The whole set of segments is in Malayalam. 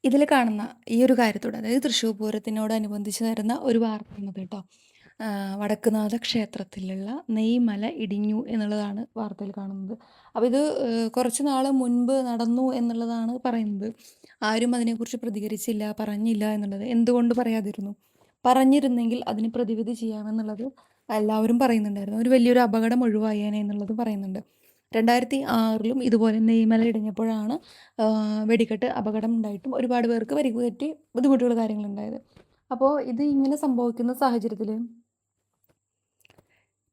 ഇതിൽ കാണുന്ന ഈ ഒരു കാര്യത്തോട് അതായത് തൃശ്ശൂർ പൂരത്തിനോടനുബന്ധിച്ച് വരുന്ന ഒരു വാർത്തയാണിത് കേട്ടോ. വടക്കുംനാഥ ക്ഷേത്രത്തിലുള്ള നെയ്മല ഇടിഞ്ഞു എന്നുള്ളതാണ് വാർത്തയിൽ കാണുന്നത്. അപ്പോൾ ഇത് കുറച്ച് നാൾ മുൻപ് നടന്നു എന്നുള്ളതാണ് പറയുന്നത്. ആരും അതിനെക്കുറിച്ച് പ്രതികരിച്ചില്ല, പറഞ്ഞില്ല എന്നുള്ളത്. എന്തുകൊണ്ട് പറയാതിരുന്നു? പറഞ്ഞിരുന്നെങ്കിൽ അതിന് പ്രതിവിധി ചെയ്യാമെന്നുള്ളത് എല്ലാവരും പറയുന്നുണ്ടായിരുന്നു. ഒരു വലിയൊരു അപകടം ഒഴിവായേനെ എന്നുള്ളത് പറയുന്നുണ്ട്. 2006 ഇതുപോലെ നെയ്മല ഇടിഞ്ഞപ്പോഴാണ് വെടിക്കെട്ട് അപകടം ഉണ്ടായിട്ടും ഒരുപാട് പേർക്ക് പരിക്ക് പറ്റി ബുദ്ധിമുട്ടുകൾ കാര്യങ്ങളുണ്ടായത്. അപ്പോൾ ഇത് ഇങ്ങനെ സംഭവിക്കുന്ന സാഹചര്യത്തിൽ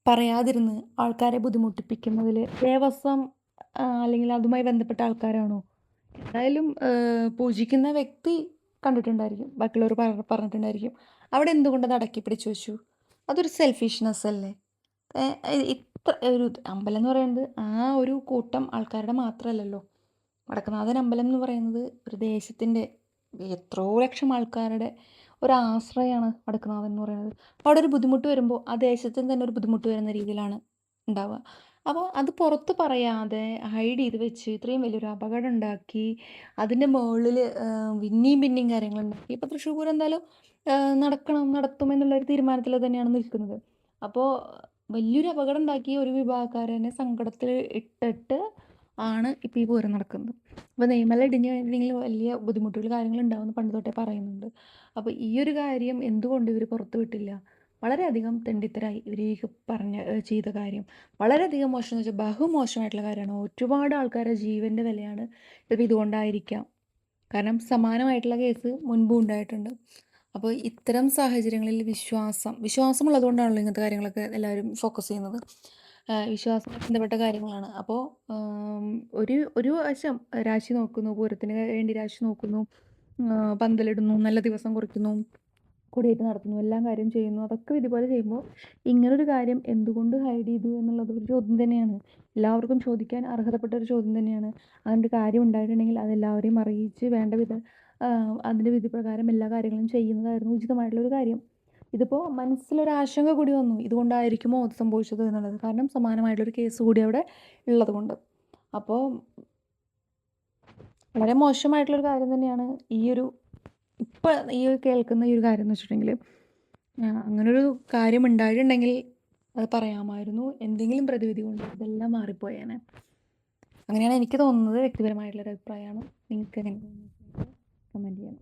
പറയാതിരുന്ന് ആൾക്കാരെ ബുദ്ധിമുട്ടിപ്പിക്കുന്നതിൽ ദേവസ്വം അല്ലെങ്കിൽ അതുമായി ബന്ധപ്പെട്ട ആൾക്കാരാണോ? എന്തായാലും പൂജിക്കുന്ന വ്യക്തി കണ്ടിട്ടുണ്ടായിരിക്കും. ബാക്കിയുള്ളവർ പറഞ്ഞിട്ടുണ്ടായിരിക്കും. അവിടെ എന്തുകൊണ്ടത് അടക്കി പിടിച്ചു വെച്ചു? അതൊരു സെൽഫിഷ്നെസ് അല്ലേ? ഇത്ര ഒരു അമ്പലം എന്ന് പറയുന്നത് ആ ഒരു കൂട്ടം ആൾക്കാരുടെ മാത്രമല്ലല്ലോ. വടക്കുംനാഥൻ അമ്പലം എന്ന് പറയുന്നത് ഒരു ദേശത്തിൻ്റെ എത്രയോ ലക്ഷം ആൾക്കാരുടെ ഒരാശ്രയമാണ് വടക്കുംനാഥൻ എന്ന് പറയുന്നത്. അവിടെ ഒരു ബുദ്ധിമുട്ട് വരുമ്പോൾ ആ ദേശത്തിന് തന്നെ ഒരു ബുദ്ധിമുട്ട് വരുന്ന രീതിയിലാണ് ഉണ്ടാവുക. അപ്പോൾ അത് പുറത്ത് പറയാതെ ഹൈഡ് ചെയ്ത് വെച്ച് ഇത്രയും വലിയൊരു അപകടം ഉണ്ടാക്കി അതിൻ്റെ മുകളിൽ പിന്നെയും പിന്നെയും കാര്യങ്ങളുണ്ടാക്കി. ഇപ്പോൾ തൃശ്ശൂർ പൂരം എന്തായാലും നടത്തും എന്നുള്ളൊരു തീരുമാനത്തിൽ തന്നെയാണ് നിൽക്കുന്നത്. അപ്പോൾ വലിയൊരു അപകടം ഉണ്ടാക്കി ഒരു വിഭാഗക്കാരനെ സങ്കടത്തിൽ ഇട്ടിട്ട് ആണ് ഇപ്പോൾ ഈ പൂരം നടക്കുന്നത്. അപ്പോൾ നെയ്മല ഇടിഞ്ഞു കഴിഞ്ഞിട്ടുണ്ടെങ്കിൽ വലിയ ബുദ്ധിമുട്ടുകൾ കാര്യങ്ങളുണ്ടാവുമെന്ന് പണ്ട് തൊട്ടേ പറയുന്നുണ്ട്. അപ്പോൾ ഈ ഒരു കാര്യം എന്തുകൊണ്ട് ഇവർ പുറത്ത് വിട്ടില്ല? വളരെയധികം തെണ്ടിത്തരായി ഇവർ ഈ ചെയ്ത കാര്യം. വളരെയധികം മോശം എന്ന് വെച്ചാൽ ബഹുമോശമായിട്ടുള്ള കാര്യമാണ്. ഒരുപാട് ആൾക്കാരുടെ ജീവൻ്റെ വിലയാണ് ചിലപ്പോൾ ഇതുകൊണ്ടായിരിക്കാം. കാരണം സമാനമായിട്ടുള്ള കേസ് മുൻപും ഉണ്ടായിട്ടുണ്ട്. അപ്പോൾ ഇത്തരം സാഹചര്യങ്ങളിൽ വിശ്വാസമുള്ളതുകൊണ്ടാണല്ലോ ഇങ്ങനത്തെ കാര്യങ്ങളൊക്കെ എല്ലാവരും ഫോക്കസ് ചെയ്യുന്നത്. വിശ്വാസവുമായി ബന്ധപ്പെട്ട കാര്യങ്ങളാണ്. അപ്പോൾ ഒരു ഒരു വശം രാശി നോക്കുന്നു, പൂരത്തിന് വേണ്ടി രാശി നോക്കുന്നു, പന്തലിടുന്നു, നല്ല ദിവസം കുറിക്കുന്നു, കൊടിയേറ്റ് നടത്തുന്നു, എല്ലാം കാര്യം ചെയ്യുന്നു. അതൊക്കെ ഇതുപോലെ ചെയ്യുമ്പോൾ ഇങ്ങനൊരു കാര്യം എന്തുകൊണ്ട് ഹൈഡ് ചെയ്തു എന്നുള്ളത് ഒരു ചോദ്യം തന്നെയാണ്. എല്ലാവർക്കും ചോദിക്കാൻ അർഹതപ്പെട്ട ഒരു ചോദ്യം തന്നെയാണ്. അങ്ങനൊരു കാര്യം ഉണ്ടായിട്ടുണ്ടെങ്കിൽ അതെല്ലാവരെയും അറിയിച്ച് വേണ്ട വിധം അതിൻ്റെ വിധി പ്രകാരം എല്ലാ കാര്യങ്ങളും ചെയ്യുന്നതായിരുന്നു ഉചിതമായിട്ടുള്ളൊരു കാര്യം. ഇതിപ്പോൾ മനസ്സിലൊരാശങ്ക കൂടി വന്നു. ഇതുകൊണ്ടായിരിക്കുമോ അത് സംഭവിച്ചത് എന്നുള്ളത്. കാരണം സമാനമായിട്ടുള്ളൊരു കേസ് കൂടി അവിടെ ഉള്ളത് കൊണ്ട്. അപ്പോൾ വളരെ മോശമായിട്ടുള്ളൊരു കാര്യം തന്നെയാണ് ഇപ്പം ഈ കേൾക്കുന്ന ഈ ഒരു കാര്യം എന്ന് വെച്ചിട്ടുണ്ടെങ്കിൽ അങ്ങനൊരു കാര്യം ഉണ്ടായിട്ടുണ്ടെങ്കിൽ അത് പറയാമായിരുന്നു. എന്തെങ്കിലും പ്രതിവിധി കൊണ്ട് ഇതെല്ലാം മാറിപ്പോയേനെ. അങ്ങനെയാണ് എനിക്ക് തോന്നുന്നത്. വ്യക്തിപരമായിട്ടുള്ളൊരു അഭിപ്രായമാണ്. നിങ്ങൾക്ക് എങ്ങനെ തോന്നുന്നത് കമൻറ്റ് ചെയ്യണം.